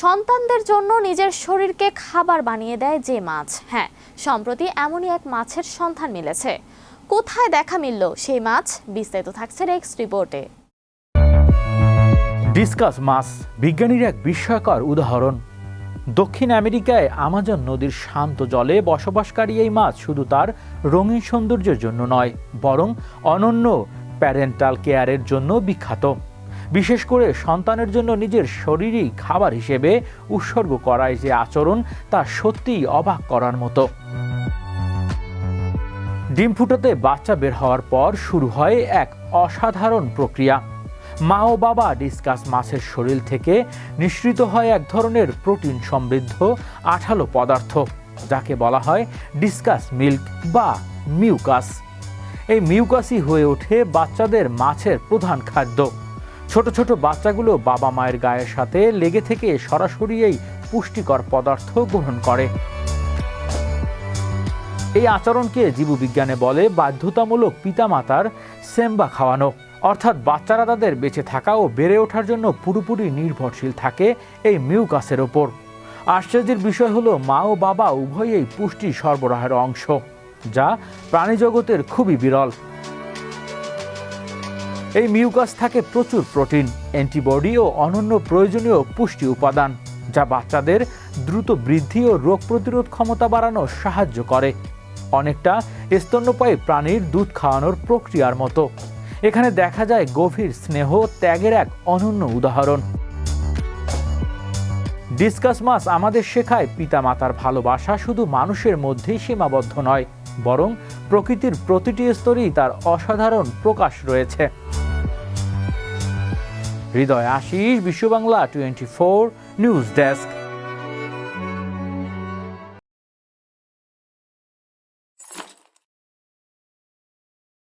সন্তানদের জন্য নিজের শরীরকে খাবার বানিয়ে দেয় যে মাছ। হ্যাঁ, সম্প্রতি এমনই এক মাছের সন্ধান মিলেছে। কোথায় দেখা মিলল সেই মাছ? বিস্তারিত থাকছে নেক্সট রিপোর্টে। ডিসকাস মাছ বিজ্ঞানীর এক বিস্ময়কর উদাহরণ। দক্ষিণ আমেরিকায় আমাজন নদীর শান্ত জলে বসবাসকারী এই মাছ শুধু তার রঙিন সৌন্দর্যের জন্য নয়, বরং অনন্য প্যারেন্টাল কেয়ারের জন্য বিখ্যাত। বিশেষ করে সন্তানের জন্য নিজের শরীরই খাবার হিসেবে উৎসর্গ করায় যে আচরণ, তা সত্যিই অবাক করার মতো। ডিম ফুটাতে বাচ্চা বের হওয়ার পর শুরু হয় এক অসাধারণ প্রক্রিয়া। মা ও বাবা ডিসকাস মাছের শরীর থেকে নিঃসৃত হয় এক ধরনের প্রোটিন সমৃদ্ধ আঠালো পদার্থ, যাকে বলা হয় ডিসকাস মিল্ক বা মিউকাস। এই মিউকাসই হয়ে ওঠে বাচ্চাদের মাছের প্রধান খাদ্য। ছোট ছোট বাচ্চাগুলো বাবা মায়ের গায়ের সাথে লেগে থেকে সরাসরি এই পুষ্টিকর পদার্থ গ্রহণ করে। এই আচরণকে জীববিজ্ঞানে বলে বাধ্যতামূলক পিতামাতার সেম্বা খাওয়ানো, অর্থাৎ বাচ্চারা তাদের বেঁচে থাকা ও বেড়ে ওঠার জন্য পুরোপুরি নির্ভরশীল থাকে এই মিউকাসের ওপর। আশ্চর্যের বিষয় হলো, মা ও বাবা উভয়ই পুষ্টি সরবরাহের অংশ, যা প্রাণীজগতের খুবই বিরল। এই মিউকাস থাকে প্রচুর প্রোটিন, অ্যান্টিবডি ও অনন্য প্রয়োজনীয় পুষ্টি উপাদান, যা বাচ্চাদের দ্রুত বৃদ্ধি ও রোগ প্রতিরোধ ক্ষমতা বাড়ানো সাহায্য করে, অনেকটা স্তন্যপায়ী প্রাণীর দুধ খাওয়ানোর প্রক্রিয়ার মতো। এখানে দেখা যায় গভীর স্নেহ ত্যাগের এক অনন্য উদাহরণ। ডিসকাস মাছ আমাদের শেখায় পিতামাতার ভালোবাসা শুধু মানুষের মধ্যেই সীমাবদ্ধ নয়, বরং প্রকৃতির প্রতিটি স্তরেই তার অসাধারণ প্রকাশ রয়েছে। হৃদয় আশিস, বিশ্ব বাংলা 24 নিউজ ডেস্ক।